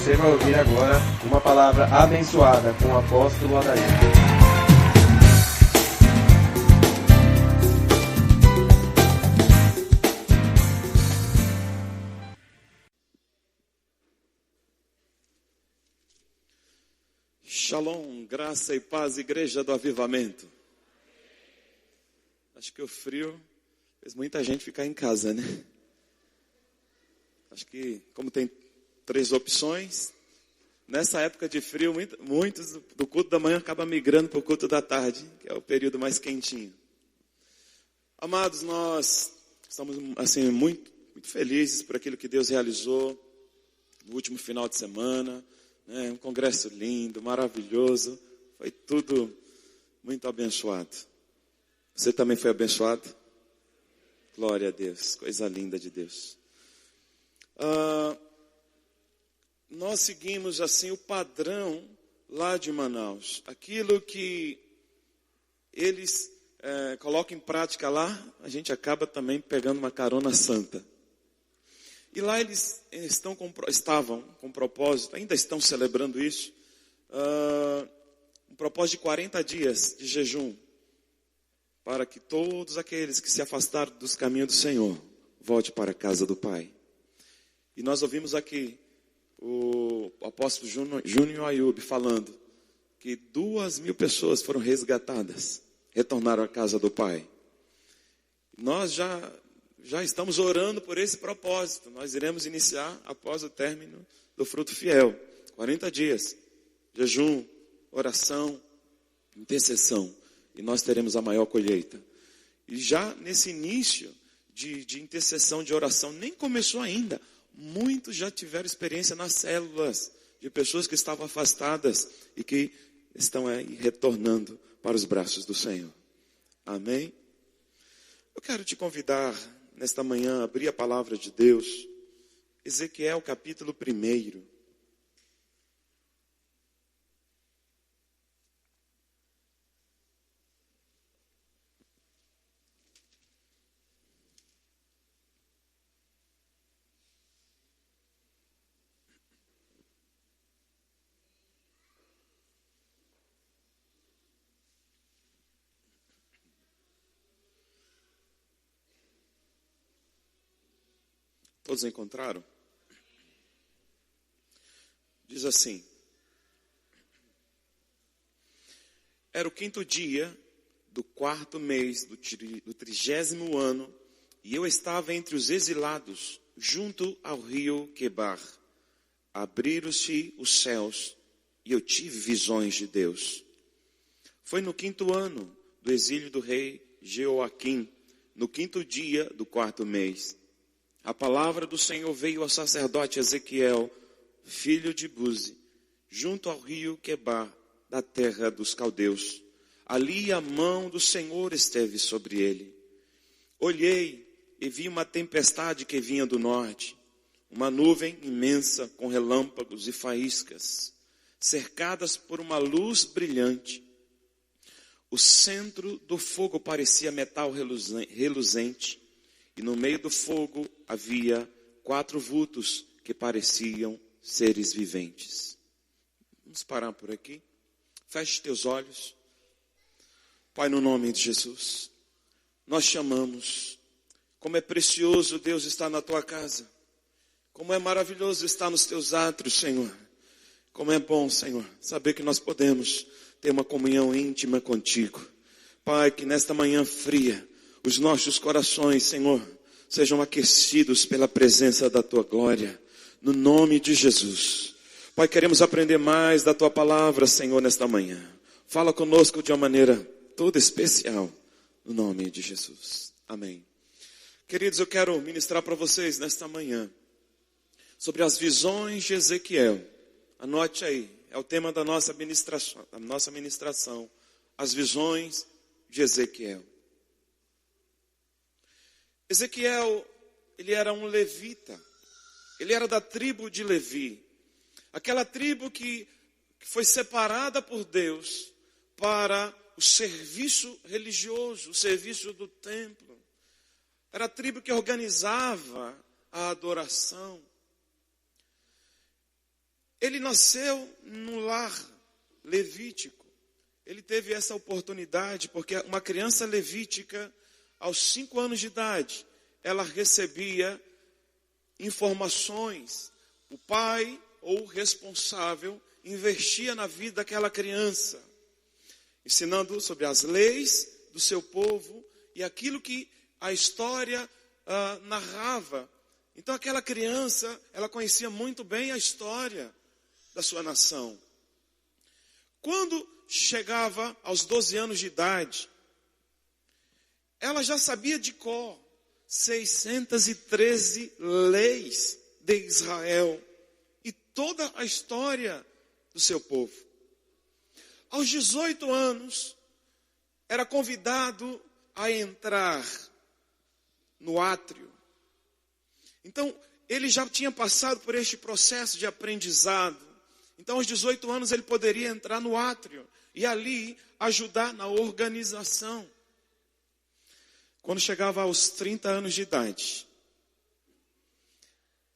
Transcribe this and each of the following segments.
Você vai ouvir agora uma palavra abençoada com o apóstolo Adair. Shalom, graça e paz, Igreja do Avivamento. Acho que o frio fez muita gente ficar em casa, né? Acho que, como tem 3 opções, nessa época de frio, muitos do culto da manhã acabam migrando para o culto da tarde, que é o período mais quentinho. Amados, nós estamos assim, muito felizes por aquilo que Deus realizou no último final de semana. Um congresso lindo, maravilhoso, foi tudo muito abençoado. Você também foi abençoado? Glória a Deus, coisa linda de Deus. Nós seguimos assim o padrão lá de Manaus. Aquilo que eles colocam em prática lá, a gente acaba também pegando uma carona santa. E lá eles estavam com propósito, ainda estão celebrando isso, um propósito de 40 dias de jejum, para que todos aqueles que se afastaram dos caminhos do Senhor, voltem para a casa do Pai. E nós ouvimos aqui o apóstolo Júnior Ayub falando que 2.000 pessoas foram resgatadas, retornaram à casa do Pai. Nós já estamos orando por esse propósito. Nós iremos iniciar após o término do fruto fiel. 40 dias, jejum, oração, intercessão. E nós teremos a maior colheita. E já nesse início de intercessão, de oração, nem começou ainda. Muitos já tiveram experiência nas células, de pessoas que estavam afastadas e que estão aí retornando para os braços do Senhor. Amém? Eu quero te convidar nesta manhã, abrir a palavra de Deus, Ezequiel capítulo 1. Todos encontraram? Diz assim: era o 5º dia do 4º mês do 30º ano, e eu estava entre os exilados, junto ao rio Quebar. Abriram-se os céus, e eu tive visões de Deus. Foi no 5º ano do exílio do rei Jeoaquim, no 5º dia do 4º mês. A palavra do Senhor veio ao sacerdote Ezequiel, filho de Buzi, junto ao rio Quebar, da terra dos caldeus. Ali a mão do Senhor esteve sobre ele. Olhei e vi uma tempestade que vinha do norte, uma nuvem imensa com relâmpagos e faíscas, cercadas por uma luz brilhante. O centro do fogo parecia metal reluzente, e no meio do fogo havia 4 vultos que pareciam seres viventes. Vamos parar por aqui. Feche teus olhos. Pai, no nome de Jesus, nós te amamos. Como é precioso, Deus, estar na tua casa. Como é maravilhoso estar nos teus átrios, Senhor. Como é bom, Senhor, saber que nós podemos ter uma comunhão íntima contigo. Pai, que nesta manhã fria, os nossos corações, Senhor, sejam aquecidos pela presença da tua glória, no nome de Jesus. Pai, queremos aprender mais da tua palavra, Senhor, nesta manhã. Fala conosco de uma maneira toda especial, no nome de Jesus. Amém. Queridos, eu quero ministrar para vocês nesta manhã sobre as visões de Ezequiel. Anote aí, é o tema da nossa ministração, as visões de Ezequiel. Ezequiel, ele era um levita, ele era da tribo de Levi, aquela tribo que foi separada por Deus para o serviço religioso, o serviço do templo. Era a tribo que organizava a adoração. ele nasceu num lar levítico. Ele teve essa oportunidade porque uma criança levítica, aos 5 anos de idade, ela recebia informações. O pai ou o responsável investia na vida daquela criança, ensinando sobre as leis do seu povo e aquilo que a história narrava. Então aquela criança, ela conhecia muito bem a história da sua nação. Quando chegava aos 12 anos de idade, ela já sabia de cor 613 leis de Israel e toda a história do seu povo. Aos 18 anos, era convidado a entrar no átrio. Então, ele já tinha passado por este processo de aprendizado. Então, aos 18 anos, ele poderia entrar no átrio e ali ajudar na organização. Quando chegava aos 30 anos de idade,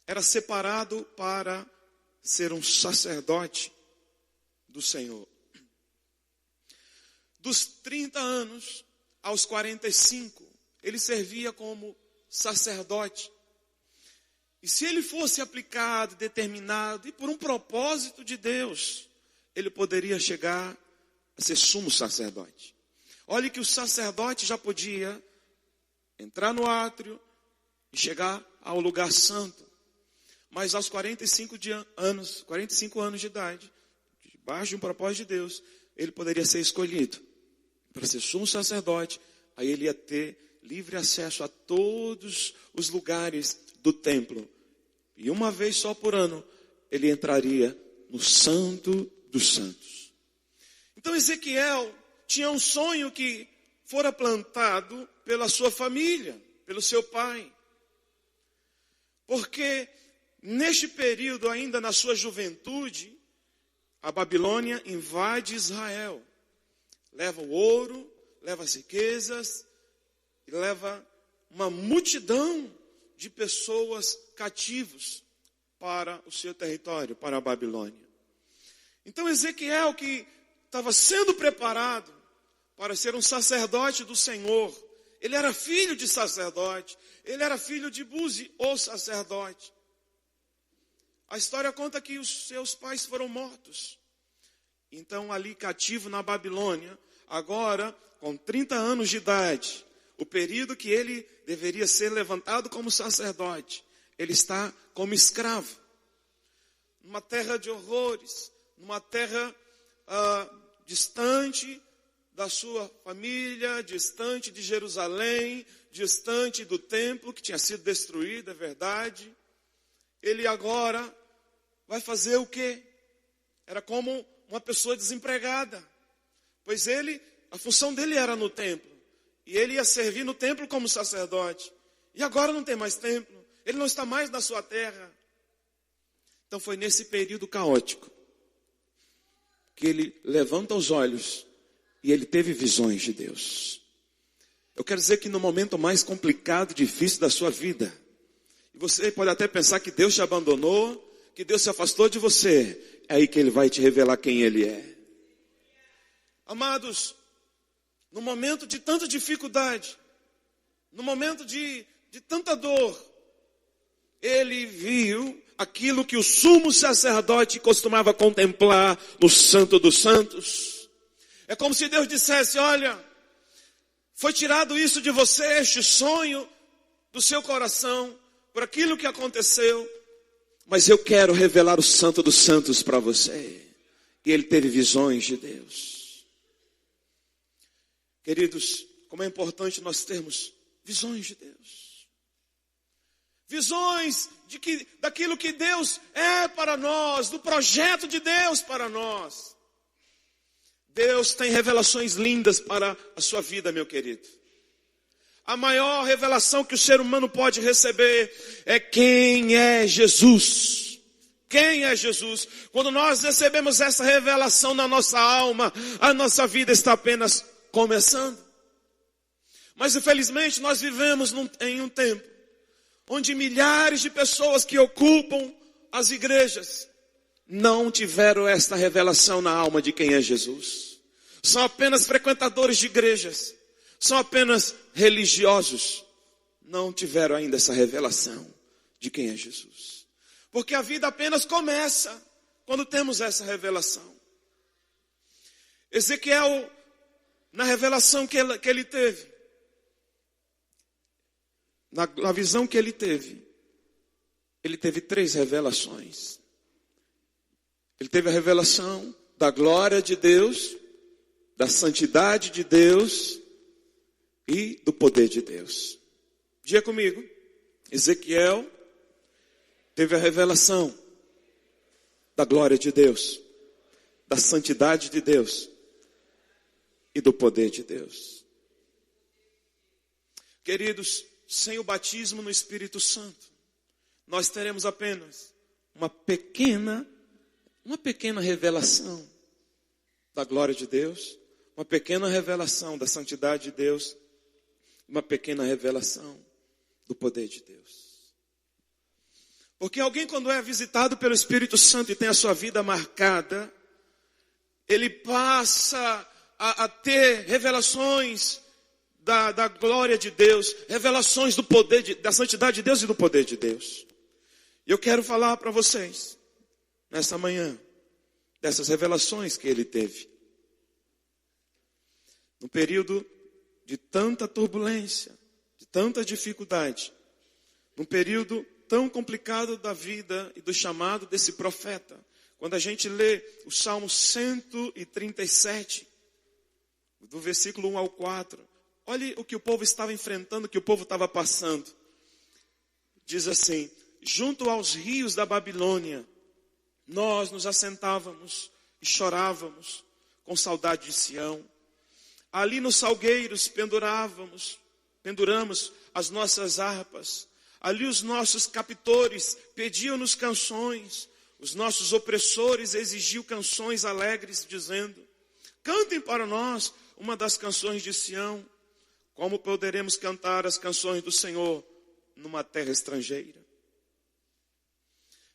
era separado para ser um sacerdote do Senhor. Dos 30 anos aos 45, ele servia como sacerdote. E se ele fosse aplicado, determinado, e por um propósito de Deus, ele poderia chegar a ser sumo sacerdote. Olhe que o sacerdote já podia entrar no átrio e chegar ao lugar santo. Mas aos 45 anos de idade, debaixo de um propósito de Deus, ele poderia ser escolhido para ser sumo sacerdote. Aí ele ia ter livre acesso a todos os lugares do templo. E uma vez só por ano, ele entraria no Santo dos Santos. Então Ezequiel tinha um sonho que fora plantado pela sua família, pelo seu pai. Porque neste período, ainda na sua juventude, a Babilônia invade Israel. Leva o ouro, leva as riquezas, e leva uma multidão de pessoas cativos para o seu território, para a Babilônia. Então Ezequiel, que estava sendo preparado para ser um sacerdote do Senhor, ele era filho de sacerdote, ele era filho de Buzi, o sacerdote. A história conta que os seus pais foram mortos. Então ali cativo na Babilônia, agora com 30 anos de idade, o período que ele deveria ser levantado como sacerdote, ele está como escravo. Numa terra de horrores, numa terra distante da sua família, distante de Jerusalém, distante do templo que tinha sido destruído, é verdade. Ele agora vai fazer o quê? Era como uma pessoa desempregada. Pois a função dele era no templo. E ele ia servir no templo como sacerdote. E agora não tem mais templo. Ele não está mais na sua terra. Então foi nesse período caótico que ele levanta os olhos e ele teve visões de Deus. Eu quero dizer que no momento mais complicado, difícil da sua vida, e você pode até pensar que Deus te abandonou, que Deus se afastou de você, é aí que ele vai te revelar quem ele é. Amados, no momento de tanta dificuldade, no momento de tanta dor, ele viu aquilo que o sumo sacerdote costumava contemplar no Santo dos Santos. É como se Deus dissesse: olha, foi tirado isso de você, este sonho do seu coração, por aquilo que aconteceu, mas eu quero revelar o Santo dos Santos para você. E ele teve visões de Deus. Queridos, como é importante nós termos visões de Deus. Visões daquilo que Deus é para nós, do projeto de Deus para nós. Deus tem revelações lindas para a sua vida, meu querido. A maior revelação que o ser humano pode receber é quem é Jesus. Quem é Jesus? Quando nós recebemos essa revelação na nossa alma, a nossa vida está apenas começando. Mas infelizmente nós vivemos em um tempo onde milhares de pessoas que ocupam as igrejas não tiveram esta revelação na alma de quem é Jesus. São apenas frequentadores de igrejas. São apenas religiosos. Não tiveram ainda essa revelação de quem é Jesus. Porque a vida apenas começa quando temos essa revelação. Ezequiel, na revelação que ele teve, na visão que ele teve 3 revelações. Ele teve a revelação da glória de Deus, da santidade de Deus e do poder de Deus. Diga comigo, Ezequiel teve a revelação da glória de Deus, da santidade de Deus e do poder de Deus. Queridos, sem o batismo no Espírito Santo, nós teremos apenas uma pequena revelação da glória de Deus, uma pequena revelação da santidade de Deus, uma pequena revelação do poder de Deus. Porque alguém, quando é visitado pelo Espírito Santo e tem a sua vida marcada, ele passa a ter revelações da glória de Deus, revelações do poder, da santidade de Deus e do poder de Deus. E eu quero falar para vocês, nesta manhã, dessas revelações que ele teve. No período de tanta turbulência, de tanta dificuldade, num período tão complicado da vida e do chamado desse profeta. Quando a gente lê o Salmo 137, do versículo 1 ao 4, olhe o que o povo estava enfrentando, o que o povo estava passando. Diz assim: junto aos rios da Babilônia, nós nos assentávamos e chorávamos com saudade de Sião. Ali nos salgueiros penduramos as nossas harpas. Ali os nossos captores pediam-nos canções. Os nossos opressores exigiam canções alegres, dizendo: cantem para nós uma das canções de Sião. Como poderemos cantar as canções do Senhor numa terra estrangeira?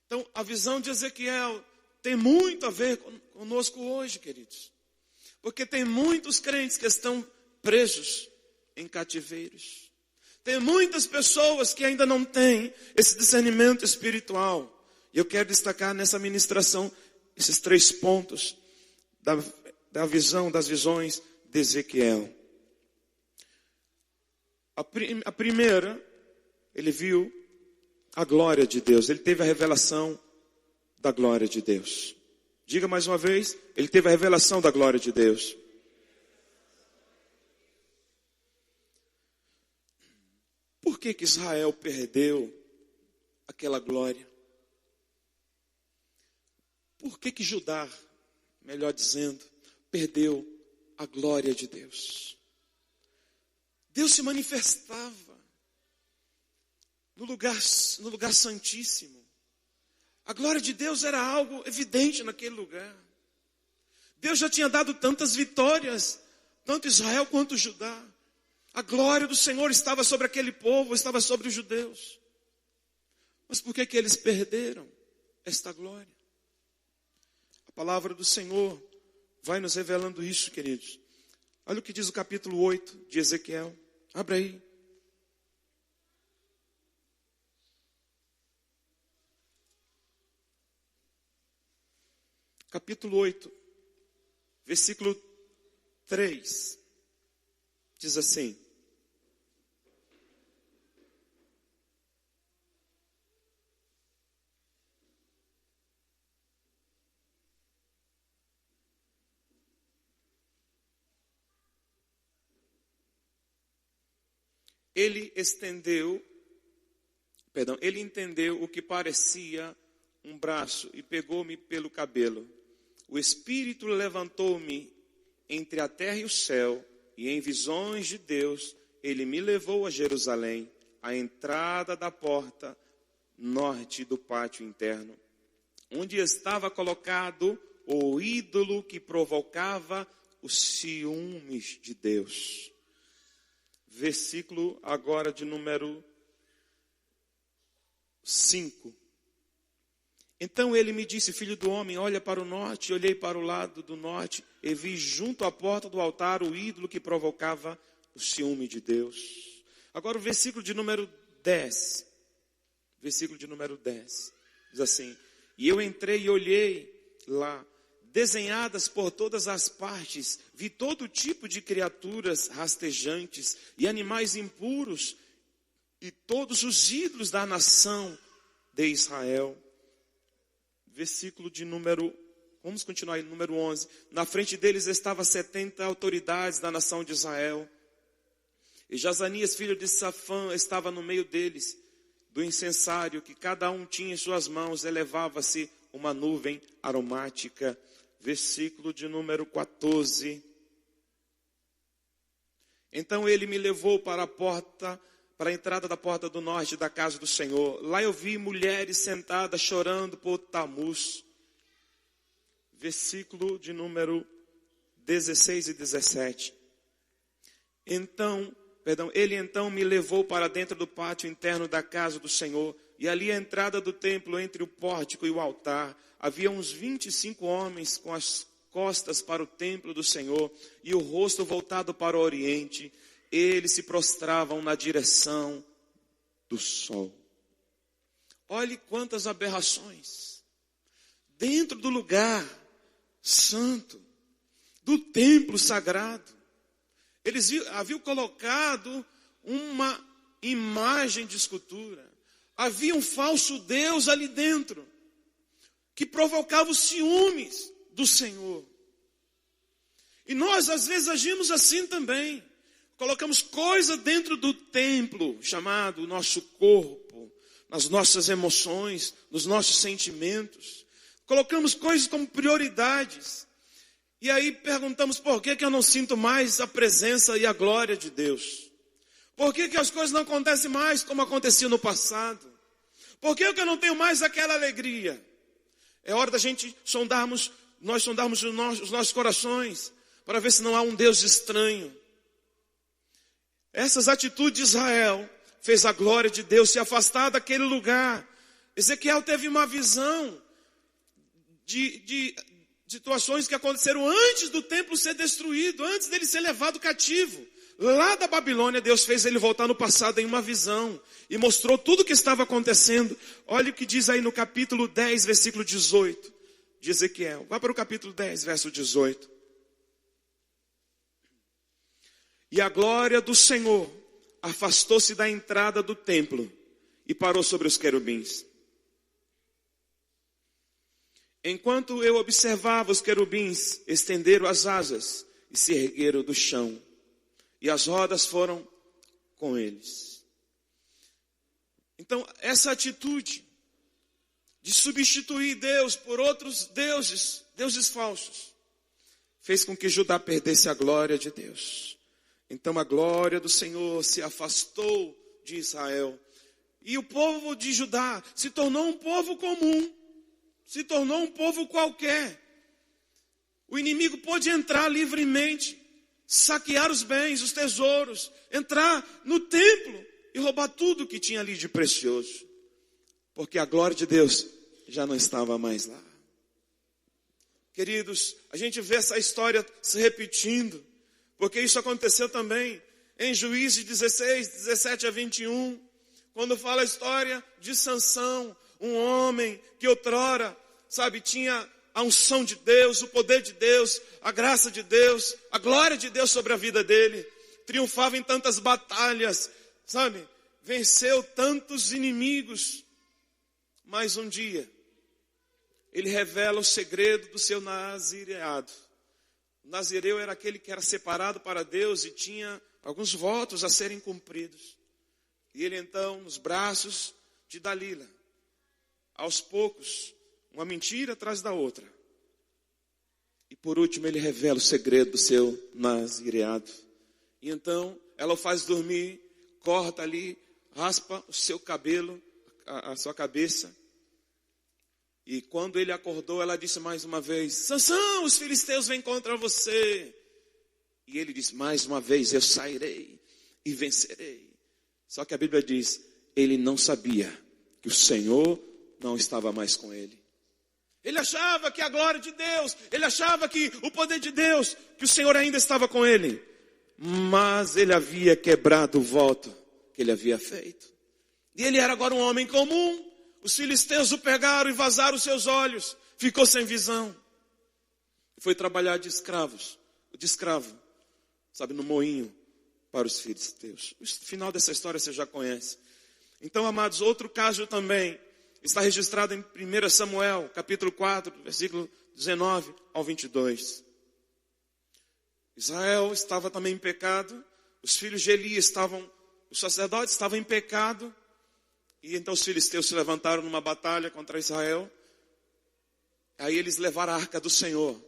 Então, a visão de Ezequiel tem muito a ver conosco hoje, queridos. Porque tem muitos crentes que estão presos em cativeiros. Tem muitas pessoas que ainda não têm esse discernimento espiritual. E eu quero destacar nessa ministração esses 3 pontos da visão, das visões de Ezequiel. A primeira, ele viu a glória de Deus. Ele teve a revelação da glória de Deus. Diga mais uma vez, ele teve a revelação da glória de Deus. Por que Israel perdeu aquela glória? Por que Judá, melhor dizendo, perdeu a glória de Deus? Deus se manifestava no lugar santíssimo. A glória de Deus era algo evidente naquele lugar. Deus já tinha dado tantas vitórias, tanto Israel quanto Judá. A glória do Senhor estava sobre aquele povo, estava sobre os judeus. Mas por que eles perderam esta glória? A palavra do Senhor vai nos revelando isso, queridos. Olha o que diz o capítulo 8 de Ezequiel. Abra aí. Capítulo 8, versículo 3. Diz assim: ele entendeu o que parecia um braço e pegou-me pelo cabelo. O Espírito levantou-me entre a terra e o céu, e em visões de Deus, ele me levou a Jerusalém, à entrada da porta norte do pátio interno, onde estava colocado o ídolo que provocava os ciúmes de Deus. Versículo agora de número 5. Então ele me disse: filho do homem, olha para o norte. Olhei para o lado do norte e vi junto à porta do altar o ídolo que provocava o ciúme de Deus. Agora o versículo de número 10. Versículo de número 10. Diz assim: e eu entrei e olhei lá, desenhadas por todas as partes, vi todo tipo de criaturas rastejantes e animais impuros e todos os ídolos da nação de Israel. Versículo de número, vamos continuar aí, número 11. Na frente deles estavam 70 autoridades da nação de Israel. E Jazanias, filho de Safã, estava no meio deles. Do incensário que cada um tinha em suas mãos, elevava-se uma nuvem aromática. Versículo de número 14. Então ele me levou para a entrada da porta do norte da casa do Senhor. Lá eu vi mulheres sentadas chorando por Tamuz. Versículo de número 16 e 17. Ele então me levou para dentro do pátio interno da casa do Senhor, e ali à entrada do templo, entre o pórtico e o altar, havia uns 25 homens com as costas para o templo do Senhor e o rosto voltado para o oriente. Eles se prostravam na direção do sol. Olhe quantas aberrações. Dentro do lugar santo, do templo sagrado, eles haviam colocado uma imagem de escultura. Havia um falso Deus ali dentro, que provocava os ciúmes do Senhor. E nós às vezes agimos assim também. Colocamos coisa dentro do templo, chamado nosso corpo, nas nossas emoções, nos nossos sentimentos. Colocamos coisas como prioridades. E aí perguntamos: por que eu não sinto mais a presença e a glória de Deus? Por que as coisas não acontecem mais como acontecia no passado? Por que eu não tenho mais aquela alegria? É hora da gente sondarmos os nossos corações, para ver se não há um Deus estranho. Essas atitudes de Israel fez a glória de Deus se afastar daquele lugar. Ezequiel teve uma visão de situações que aconteceram antes do templo ser destruído, antes dele ser levado cativo. Lá da Babilônia, Deus fez ele voltar no passado em uma visão e mostrou tudo o que estava acontecendo. Olha o que diz aí no capítulo 10, versículo 18 de Ezequiel. Vá para o capítulo 10, verso 18. E a glória do Senhor afastou-se da entrada do templo e parou sobre os querubins. Enquanto eu observava, os querubins estenderam as asas e se ergueram do chão, e as rodas foram com eles. Então, essa atitude de substituir Deus por outros deuses falsos, fez com que Judá perdesse a glória de Deus. Então a glória do Senhor se afastou de Israel. E o povo de Judá se tornou um povo comum. Se tornou um povo qualquer. O inimigo pôde entrar livremente, saquear os bens, os tesouros, entrar no templo e roubar tudo que tinha ali de precioso. Porque a glória de Deus já não estava mais lá. Queridos, a gente vê essa história se repetindo, porque isso aconteceu também em Juízes 16, 17 a 21, quando fala a história de Sansão, um homem que outrora, tinha a unção de Deus, o poder de Deus, a graça de Deus, a glória de Deus sobre a vida dele, triunfava em tantas batalhas, venceu tantos inimigos, mas um dia, ele revela o segredo do seu nazireado. O nazireu era aquele que era separado para Deus e tinha alguns votos a serem cumpridos. E ele então, nos braços de Dalila, aos poucos, uma mentira atrás da outra. E por último ele revela o segredo do seu nazireado. E então ela o faz dormir, corta ali, raspa o seu cabelo, a sua cabeça. E quando ele acordou, ela disse mais uma vez: Sansão, os filisteus vêm contra você. E ele disse: mais uma vez, eu sairei e vencerei. Só que a Bíblia diz, ele não sabia que o Senhor não estava mais com ele. Ele achava que a glória de Deus, ele achava que o poder de Deus, que o Senhor ainda estava com ele. Mas ele havia quebrado o voto que ele havia feito. E ele era agora um homem comum. Os filisteus o pegaram e vazaram os seus olhos. Ficou sem visão. Foi trabalhar de escravo, sabe, no moinho para os filisteus. O final dessa história você já conhece. Então, amados, outro caso também está registrado em 1 Samuel, capítulo 4, versículo 19 ao 22. Israel estava também em pecado, os filhos de Eli os sacerdotes estavam em pecado, e então os filisteus se levantaram numa batalha contra Israel. Aí eles levaram a arca do Senhor,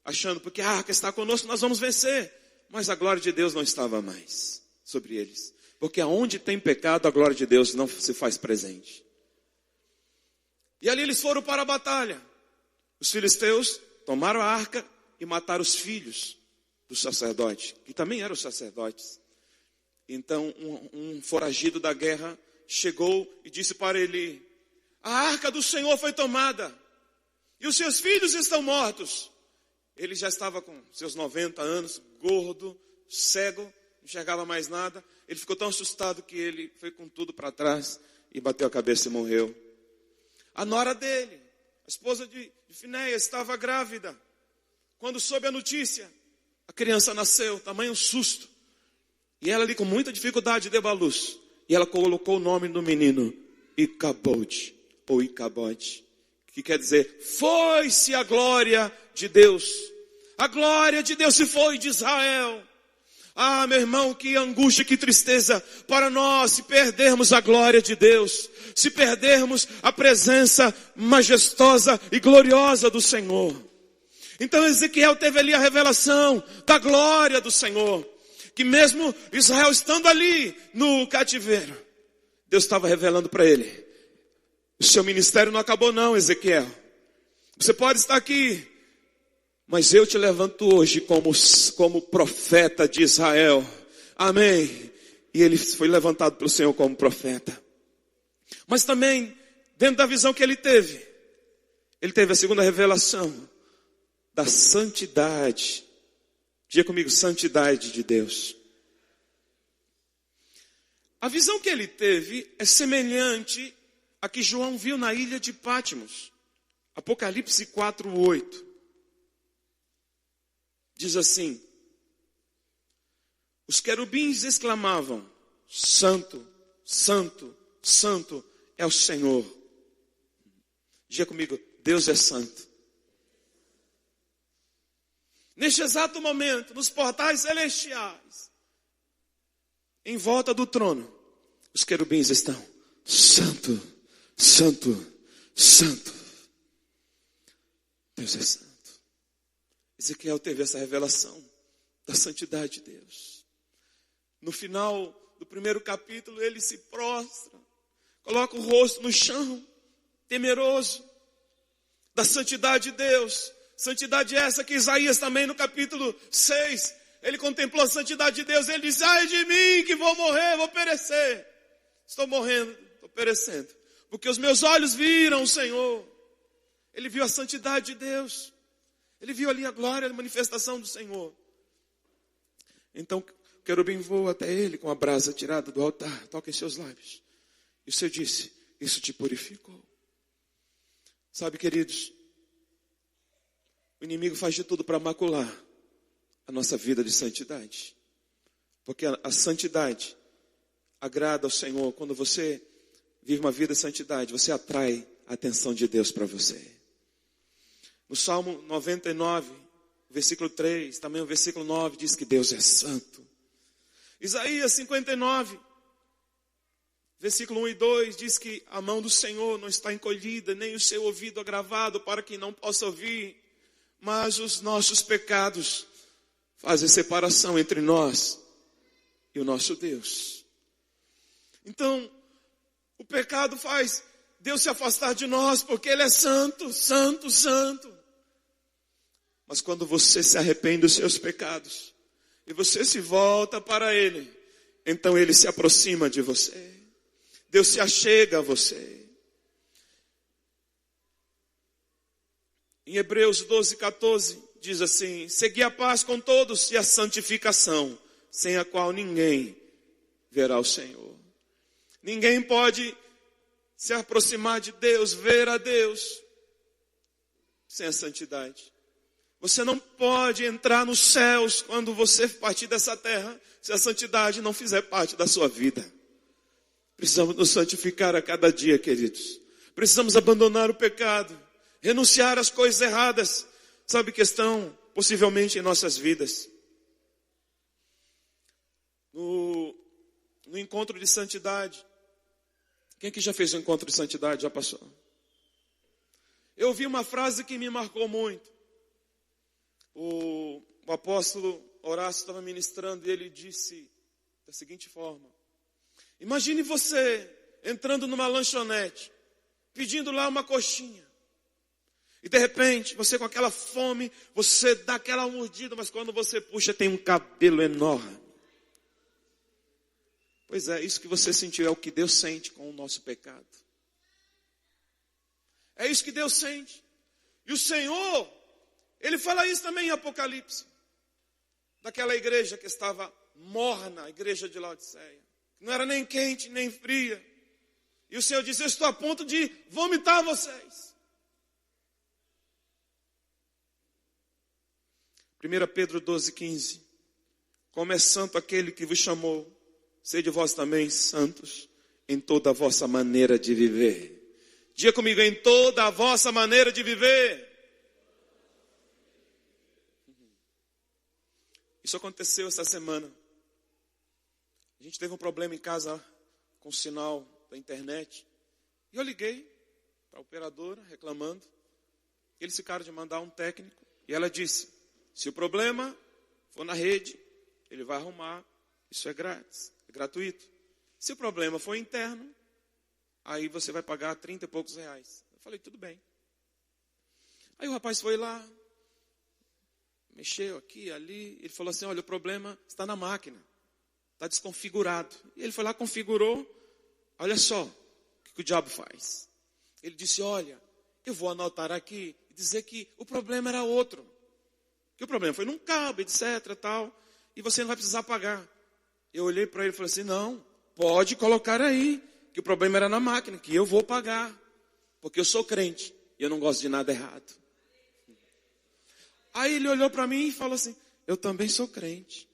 achando, porque a arca está conosco, nós vamos vencer. Mas a glória de Deus não estava mais sobre eles. Porque aonde tem pecado, a glória de Deus não se faz presente. E ali eles foram para a batalha. Os filisteus tomaram a arca e mataram os filhos do sacerdote, que também eram sacerdotes. Então um foragido da guerra chegou e disse para ele: a arca do Senhor foi tomada e os seus filhos estão mortos. Ele já estava com seus 90 anos, gordo, cego, não enxergava mais nada. Ele ficou tão assustado que ele foi com tudo para trás e bateu a cabeça e morreu. A nora dele, a esposa de Finéias, estava grávida. Quando soube a notícia, a criança nasceu, tamanho susto. E ela ali com muita dificuldade deu à luz. E ela colocou o nome do menino, Icabode, ou Icabode, que quer dizer, foi-se a glória de Deus. A glória de Deus se foi de Israel. Ah, meu irmão, que angústia, que tristeza para nós se perdermos a glória de Deus, se perdermos a presença majestosa e gloriosa do Senhor. Então Ezequiel teve ali a revelação da glória do Senhor, que mesmo Israel estando ali no cativeiro, Deus estava revelando para ele: o seu ministério não acabou não, Ezequiel. Você pode estar aqui, mas eu te levanto hoje como profeta de Israel. Amém. E ele foi levantado pelo Senhor como profeta. Mas também, dentro da visão que ele teve a segunda revelação da santidade. Diga comigo, santidade de Deus. A visão que ele teve é semelhante à que João viu na ilha de Patmos. Apocalipse 4:8. Diz assim: os querubins exclamavam: Santo, Santo, Santo é o Senhor. Diga comigo, Deus é santo. Neste exato momento, nos portais celestiais, em volta do trono, os querubins estão: Santo, Santo, Santo. Deus é santo. Ezequiel teve essa revelação da santidade de Deus. No final do primeiro capítulo, ele se prostra, coloca o rosto no chão, temeroso da santidade de Deus. Santidade essa que Isaías também no capítulo 6, ele contemplou a santidade de Deus. Ele disse: ai de mim que vou morrer, vou perecer. Estou morrendo, estou perecendo, porque os meus olhos viram o Senhor. Ele viu a santidade de Deus. Ele viu ali a glória, a manifestação do Senhor. Então o querubim voa até ele com a brasa tirada do altar, toca em seus lábios. E o Senhor disse: isso te purificou. Sabe, queridos, o inimigo faz de tudo para macular a nossa vida de santidade. Porque a santidade agrada ao Senhor. Quando você vive uma vida de santidade, você atrai a atenção de Deus para você. No Salmo 99, versículo 3, também o versículo 9, diz que Deus é santo. Isaías 59, versículo 1 e 2, diz que a mão do Senhor não está encolhida, nem o seu ouvido agravado para que não possa ouvir. Mas os nossos pecados fazem separação entre nós e o nosso Deus. Então, o pecado faz Deus se afastar de nós, porque Ele é santo, santo, santo. Mas quando você se arrepende dos seus pecados e você se volta para Ele, então Ele se aproxima de você. Deus se achega a você. Em Hebreus 12:14 diz assim: segui a paz com todos e a santificação, sem a qual ninguém verá o Senhor. Ninguém pode se aproximar de Deus, ver a Deus, sem a santidade. Você não pode entrar nos céus quando você partir dessa terra, se a santidade não fizer parte da sua vida. Precisamos nos santificar a cada dia, queridos. Precisamos abandonar o pecado, renunciar às coisas erradas, sabe, que estão possivelmente em nossas vidas. No encontro de santidade, quem que já fez um encontro de santidade? Já passou? Eu ouvi uma frase que me marcou muito. O apóstolo Horácio estava ministrando e ele disse da seguinte forma: imagine você entrando numa lanchonete, pedindo lá uma coxinha. E de repente, você com aquela fome, você dá aquela mordida, mas quando você puxa tem um cabelo enorme. Pois é, isso que você sentiu é o que Deus sente com o nosso pecado. É isso que Deus sente. E o Senhor, Ele fala isso também em Apocalipse. Daquela igreja que estava morna, a igreja de Laodiceia. Não era nem quente, nem fria. E o Senhor disse: eu estou a ponto de vomitar vocês. 1 Pedro 12:15. Como é santo aquele que vos chamou, sede vós também santos em toda a vossa maneira de viver. Diga comigo: em toda a vossa maneira de viver. Isso aconteceu essa semana. A gente teve um problema em casa com o sinal da internet. E eu liguei para a operadora reclamando. Eles ficaram de mandar um técnico. E ela disse: se o problema for na rede, ele vai arrumar. Isso é grátis, é gratuito. Se o problema for interno, aí você vai pagar 30 e poucos reais. Eu falei: tudo bem. Aí o rapaz foi lá, mexeu aqui, ali. Ele falou assim: olha, o problema está na máquina. Está desconfigurado. E ele foi lá, configurou. Olha só o que o diabo faz. Ele disse: olha, eu vou anotar aqui e dizer que o problema era outro. Que o problema foi num cabo, etc, tal. E você não vai precisar pagar. Eu olhei para ele e falei assim: não, pode colocar aí, que o problema era na máquina, que eu vou pagar. Porque eu sou crente e eu não gosto de nada errado. Aí ele olhou para mim e falou assim: eu também sou crente.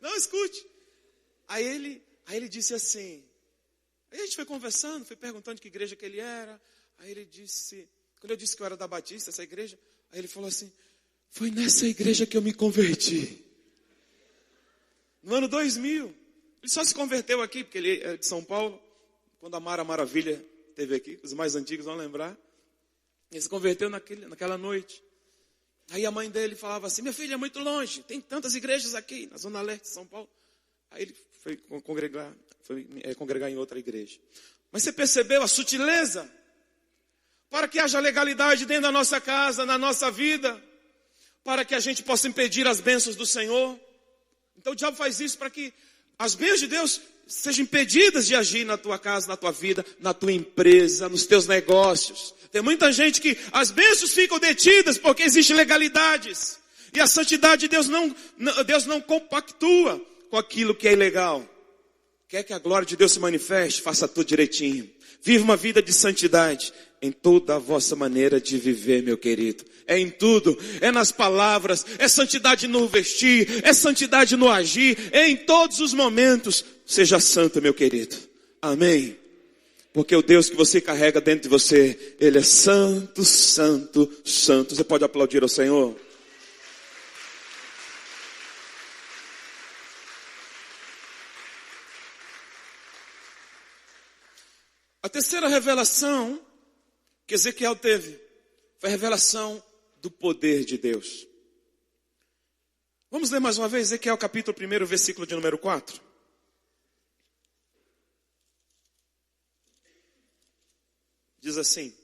Não, escute. Aí ele disse assim, aí a gente foi conversando, foi perguntando de que igreja que ele era. Aí ele disse, quando eu disse que eu era da Batista, essa igreja, aí ele falou assim: foi nessa igreja que eu me converti. No ano 2000. Ele só se converteu aqui, porque ele é de São Paulo. Quando a Mara Maravilha esteve aqui, os mais antigos vão lembrar. Ele se converteu naquela noite. Aí a mãe dele falava assim: minha filha, é muito longe, tem tantas igrejas aqui, na Zona Leste de São Paulo. Aí ele foi congregar em outra igreja. Mas você percebeu a sutileza? Para que haja legalidade dentro da nossa casa, na nossa vida, para que a gente possa impedir as bênçãos do Senhor. Então o diabo faz isso para que as bênçãos de Deus sejam impedidas de agir na tua casa, na tua vida, na tua empresa, nos teus negócios. Tem muita gente que as bênçãos ficam detidas porque existem legalidades. E a santidade de Deus não compactua com aquilo que é ilegal. Quer que a glória de Deus se manifeste? Faça tudo direitinho. Viva uma vida de santidade em toda a vossa maneira de viver, meu querido. É em tudo, é nas palavras, é santidade no vestir, é santidade no agir, é em todos os momentos. Seja santo, meu querido. Amém. Porque o Deus que você carrega dentro de você, Ele é santo, santo, santo. Você pode aplaudir ao Senhor? A terceira revelação que Ezequiel teve foi a revelação do poder de Deus. Vamos ler mais uma vez Ezequiel capítulo 1, versículo de número 4. Diz assim: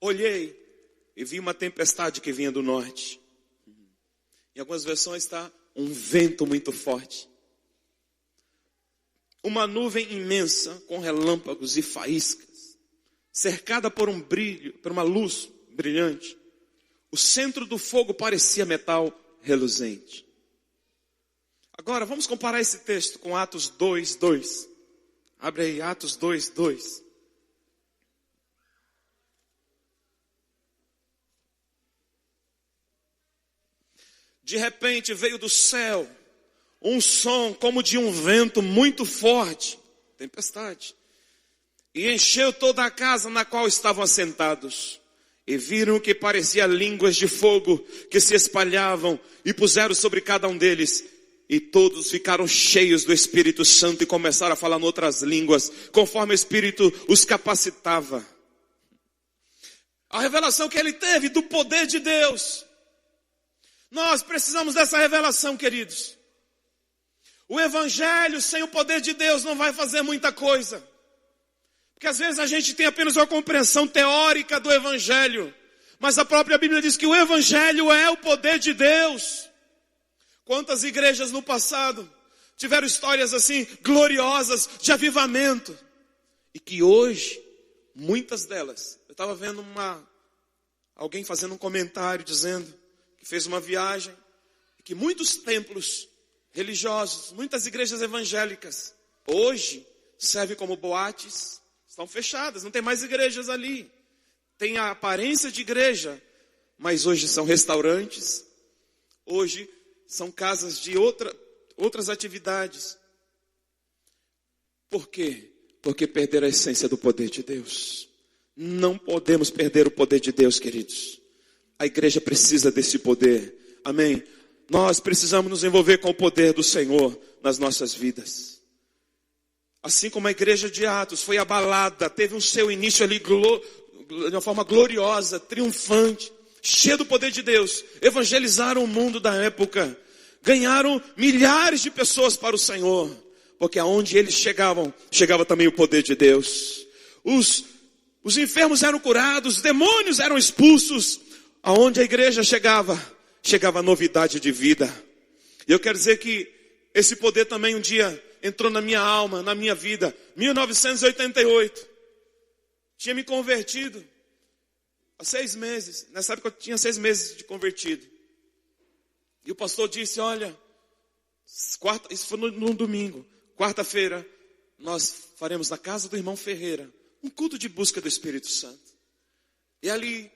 olhei e vi uma tempestade que vinha do norte. Em algumas versões está um vento muito forte. Uma nuvem imensa com relâmpagos e faíscas. cercada por um brilho, por uma luz brilhante. O centro do fogo parecia metal reluzente. Agora, vamos comparar esse texto com Atos 2:2. Abre aí, Atos 2:2. De repente veio do céu um som como de um vento muito forte, tempestade, e encheu toda a casa na qual estavam assentados. E viram que parecia línguas de fogo que se espalhavam e puseram sobre cada um deles. E todos ficaram cheios do Espírito Santo e começaram a falar em outras línguas, conforme o Espírito os capacitava. A revelação que ele teve do poder de Deus. Nós precisamos dessa revelação, queridos. O Evangelho sem o poder de Deus não vai fazer muita coisa. Porque às vezes a gente tem apenas uma compreensão teórica do Evangelho. Mas a própria Bíblia diz que o Evangelho é o poder de Deus. Quantas igrejas no passado tiveram histórias assim, gloriosas, de avivamento. E que hoje, muitas delas, eu estava vendo alguém fazendo um comentário dizendo que fez uma viagem, que muitos templos religiosos, muitas igrejas evangélicas, hoje servem como boates, estão fechadas, não tem mais igrejas ali. Tem a aparência de igreja, mas hoje são restaurantes, hoje são casas de outras atividades. Por quê? Porque perderam a essência do poder de Deus. Não podemos perder o poder de Deus, queridos. A igreja precisa desse poder. Amém? Nós precisamos nos envolver com o poder do Senhor nas nossas vidas. Assim como a igreja de Atos foi abalada, teve um seu início ali de uma forma gloriosa, triunfante, cheio do poder de Deus. Evangelizaram o mundo da época. Ganharam milhares de pessoas para o Senhor. Porque aonde eles chegavam, chegava também o poder de Deus. Os enfermos eram curados, os demônios eram expulsos. Aonde a igreja chegava a novidade de vida. E eu quero dizer que esse poder também um dia entrou na minha alma, na minha vida. 1988. Tinha me convertido há 6 meses. Nessa época eu tinha 6 meses de convertido. E o pastor disse, olha, isso foi no domingo. Quarta-feira, nós faremos na casa do irmão Ferreira um culto de busca do Espírito Santo. E ali,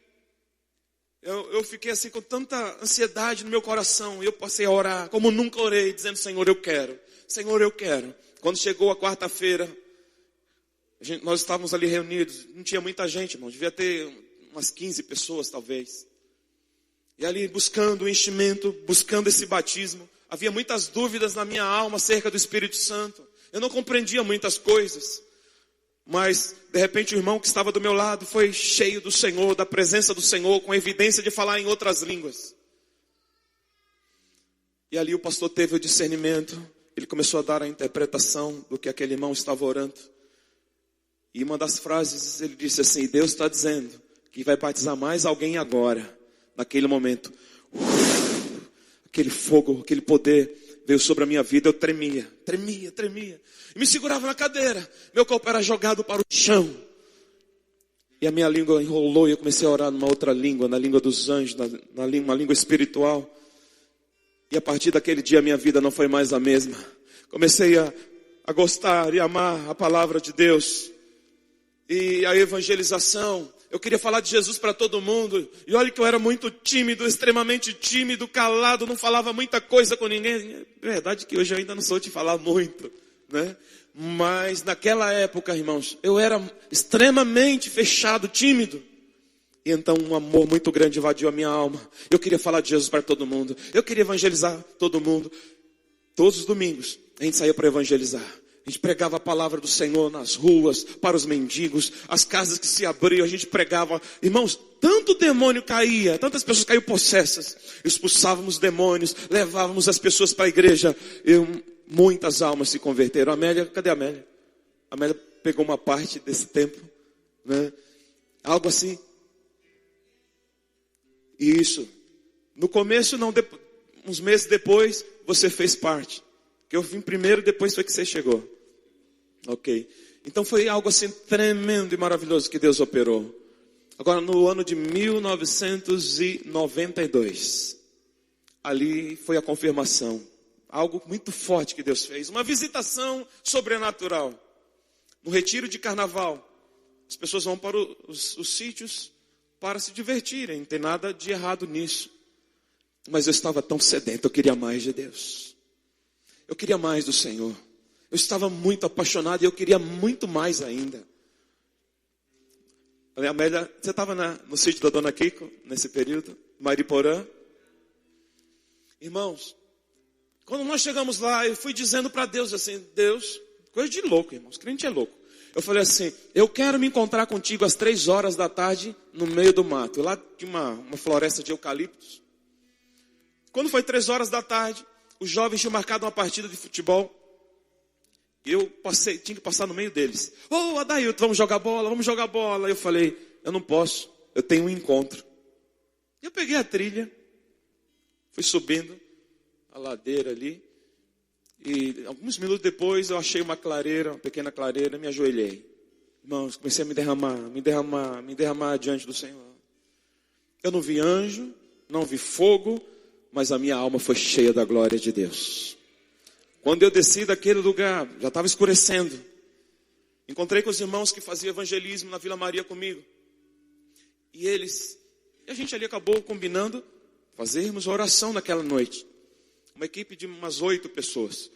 eu fiquei assim com tanta ansiedade no meu coração. Eu passei a orar como nunca orei, dizendo, Senhor, eu quero. Senhor, eu quero. Quando chegou a quarta-feira, nós estávamos ali reunidos. Não tinha muita gente, irmão. Devia ter umas 15 pessoas, talvez. E ali buscando o enchimento, buscando esse batismo. Havia muitas dúvidas na minha alma acerca do Espírito Santo. Eu não compreendia muitas coisas. Mas, de repente, o irmão que estava do meu lado foi cheio do Senhor, da presença do Senhor, com evidência de falar em outras línguas. E ali o pastor teve o discernimento. Ele começou a dar a interpretação do que aquele irmão estava orando. E uma das frases, ele disse assim, Deus está dizendo que vai batizar mais alguém agora. Naquele momento, aquele fogo, aquele poder veio sobre a minha vida, eu tremia. E me segurava na cadeira, meu corpo era jogado para o chão. E a minha língua enrolou e eu comecei a orar numa outra língua, na língua dos anjos, uma língua espiritual. E a partir daquele dia a minha vida não foi mais a mesma. Comecei a gostar e amar a palavra de Deus. E a evangelização. Eu queria falar de Jesus para todo mundo. E olha que eu era muito tímido, extremamente tímido, calado, não falava muita coisa com ninguém. É verdade que hoje eu ainda não sou de falar muito, né? Mas naquela época, irmãos, eu era extremamente fechado, tímido. E então um amor muito grande invadiu a minha alma. Eu queria falar de Jesus para todo mundo. Eu queria evangelizar todo mundo. Todos os domingos a gente saía para evangelizar. A gente pregava a palavra do Senhor nas ruas, para os mendigos, as casas que se abriam, a gente pregava. Irmãos, tanto demônio caía, tantas pessoas caíam possessas. Expulsávamos demônios, levávamos as pessoas para a igreja. Muitas almas se converteram. Amélia, cadê a Amélia? A Amélia pegou uma parte desse tempo, né? Algo assim. Isso. No começo, não, uns meses depois, você fez parte. Que eu vim primeiro, depois foi que você chegou. Ok. Então foi algo assim tremendo e maravilhoso que Deus operou. Agora no ano de 1992, ali foi a confirmação. Algo muito forte que Deus fez. Uma visitação sobrenatural. No retiro de carnaval. As pessoas vão para os sítios para se divertirem. Não tem nada de errado nisso. Mas eu estava tão sedento. Eu queria mais de Deus. Eu queria mais do Senhor. Eu estava muito apaixonado e eu queria muito mais ainda. Amélia, você estava no sítio da Dona Kiko, nesse período? Mariporã? Irmãos, quando nós chegamos lá, eu fui dizendo para Deus assim, Deus, coisa de louco, irmãos, crente é louco. Eu falei assim, eu quero me encontrar contigo às 3 horas da tarde no meio do mato. Lá tinha uma floresta de eucaliptos. Quando foi 3 horas da tarde, os jovens tinham marcado uma partida de futebol. Eu tinha que passar no meio deles. Ô, Adailton, vamos jogar bola. Eu falei, eu não posso, eu tenho um encontro. Eu peguei a trilha, fui subindo a ladeira ali. E alguns minutos depois eu achei uma pequena clareira, me ajoelhei. Irmãos, comecei a me derramar diante do Senhor. Eu não vi anjo, não vi fogo, mas a minha alma foi cheia da glória de Deus. Quando eu desci daquele lugar, já estava escurecendo. Encontrei com os irmãos que faziam evangelismo na Vila Maria comigo. E a gente ali acabou combinando fazermos oração naquela noite. Uma equipe de umas 8 pessoas.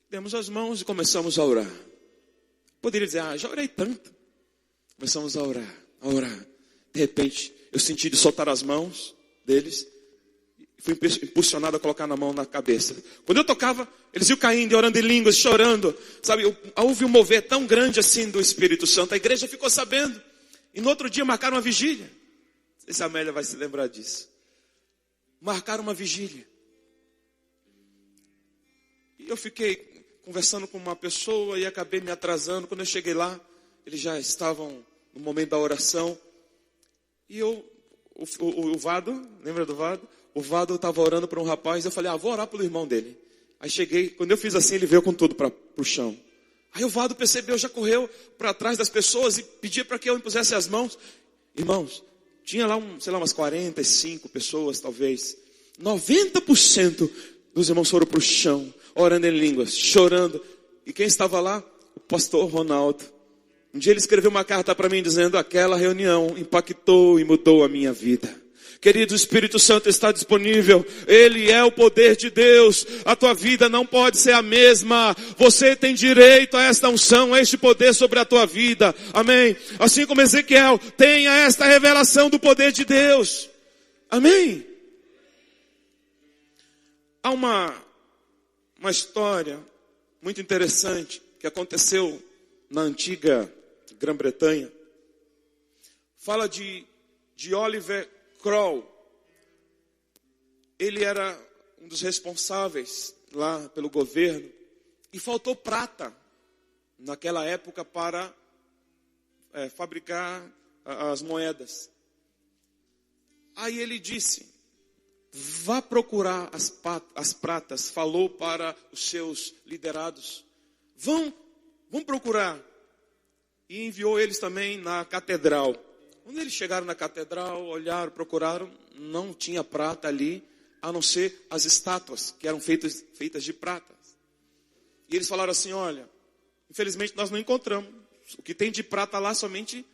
Demos as mãos e começamos a orar. Poderia dizer, já orei tanto. Começamos a orar. De repente, eu senti de soltar as mãos deles. Fui impulsionado a colocar na mão na cabeça. Quando eu tocava, eles iam caindo e orando em línguas, chorando. Sabe, houve um mover tão grande assim do Espírito Santo. A igreja ficou sabendo. E no outro dia marcaram uma vigília. Não sei se a Amélia vai se lembrar disso. Marcaram uma vigília. E eu fiquei conversando com uma pessoa e acabei me atrasando. Quando eu cheguei lá, eles já estavam no momento da oração. E o Vado, lembra do Vado? O Vado estava orando para um rapaz, eu falei, vou orar pelo irmão dele. Aí cheguei, quando eu fiz assim, ele veio com tudo para o chão. Aí o Vado percebeu, já correu para trás das pessoas e pedia para que eu impusesse as mãos. Irmãos, tinha lá umas 45 pessoas talvez. 90% dos irmãos foram para o chão, orando em línguas, chorando. E quem estava lá? O pastor Ronaldo. Um dia ele escreveu uma carta para mim dizendo, aquela reunião impactou e mudou a minha vida. Querido, o Espírito Santo está disponível. Ele é o poder de Deus. A tua vida não pode ser a mesma. Você tem direito a esta unção, a este poder sobre a tua vida. Amém? Assim como Ezequiel, tenha esta revelação do poder de Deus. Amém? Há uma história muito interessante que aconteceu na antiga Grã-Bretanha. Fala de Oliver Cromwell. Ele era um dos responsáveis lá pelo governo e faltou prata naquela época para fabricar as moedas. Aí ele disse, vá procurar as pratas, falou para os seus liderados, vão procurar. E enviou eles também na catedral. Quando eles chegaram na catedral, olharam, procuraram, não tinha prata ali, a não ser as estátuas, que eram feitas de prata. E eles falaram assim, olha, infelizmente nós não encontramos. O que tem de prata lá somente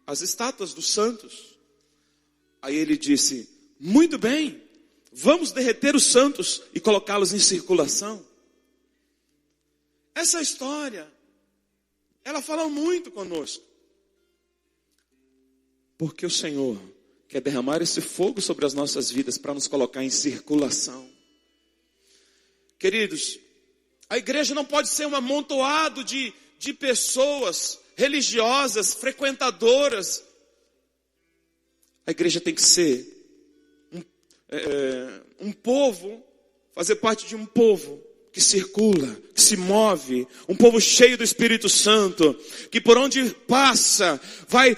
as estátuas dos santos. Aí ele disse, muito bem, vamos derreter os santos e colocá-los em circulação. Essa história, ela fala muito conosco. Porque o Senhor quer derramar esse fogo sobre as nossas vidas para nos colocar em circulação. Queridos, a igreja não pode ser um amontoado de pessoas religiosas, frequentadoras. A igreja tem que ser um povo, fazer parte de um povo que circula, que se move, um povo cheio do Espírito Santo, que por onde passa, vai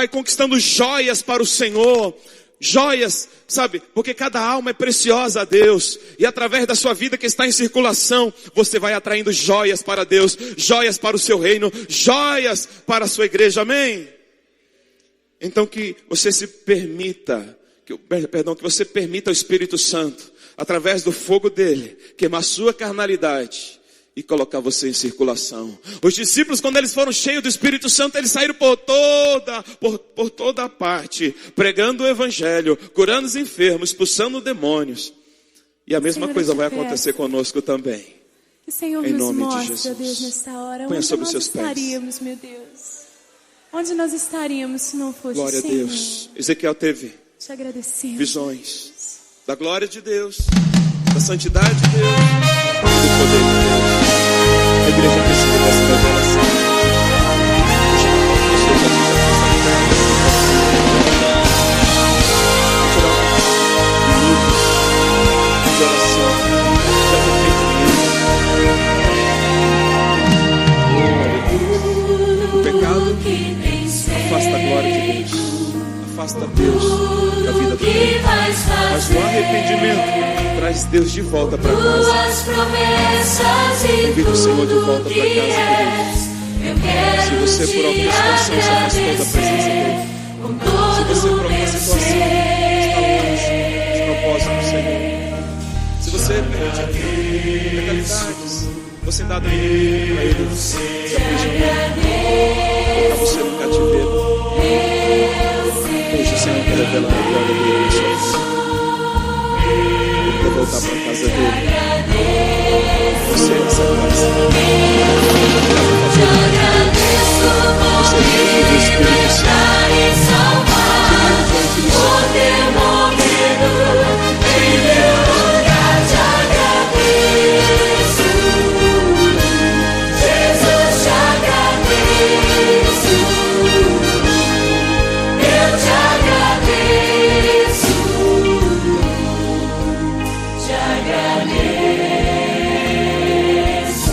conquistando joias para o Senhor, Joias, sabe? Porque cada alma é preciosa a Deus. E através da sua vida que está em circulação, você vai atraindo joias para Deus, joias para o seu reino, joias para a sua igreja. Amém? Então que você se permita, que você permita ao Espírito Santo, através do fogo dele, queimar a sua carnalidade e colocar você em circulação. Os discípulos, quando eles foram cheios do Espírito Santo, eles saíram por toda a parte, pregando o evangelho, curando os enfermos, expulsando demônios. E a mesma coisa vai acontecer conosco também. Que o Senhor em nos nome de mostre, Jesus. Deus, nesta hora, Ponha onde sobre nós seus pés. estaríamos, meu Deus? Onde nós estaríamos se não fosse Glória o a Senhor? Deus. Ezequiel teve Te agradecemos. visões da glória de Deus, da santidade de Deus e do poder de Deus. A igreja precisa dessa revelação. De oração, de arrependimento. O pecado afasta a glória de Deus, afasta Deus da vida do mundo. Mas o arrependimento traz Deus de volta para casa. Convida o Senhor de volta para casa, querido. Se você por alguma situação se afastou da presença dele, se você por alguma situação está longe dos propósitos do Senhor, se você perde legalidades, você dá dinheiro para ele, se aprisionar, colocar você no cativeiro. Hoje o Senhor quer revelar a glória dele na sua vida. Ele quer voltar para a casa dele. Você é essa graça. Você é filho do Espírito Santo. Por ter morrido em meu lugar, te agradeço. Jesus, te agradeço. Eu te agradeço. Te agradeço.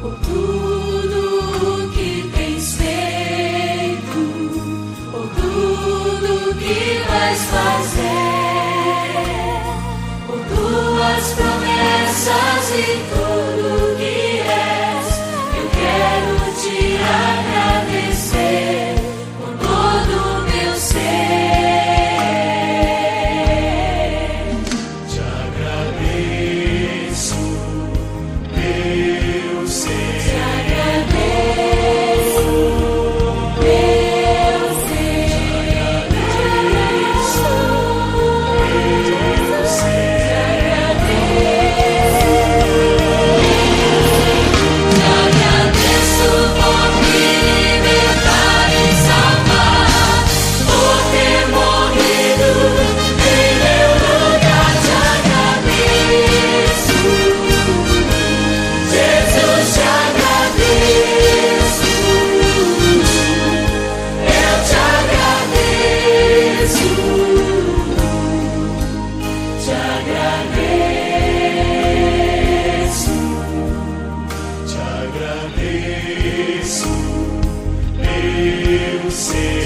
Por tudo que tens feito, por tudo que vais fazer, por tuas promessas e tudo que és, eu quero te agradecer com todo o meu ser. Te agradeço, meu ser. Te agradeço, meu ser. Te agradeço, meu ser. Te agradeço por me libertar e salvar, por ter morrido em meu lugar. Te agradeço, Jesus, te agradeço. Eu te agradeço. Te agradeço. Te agradeço, meu ser.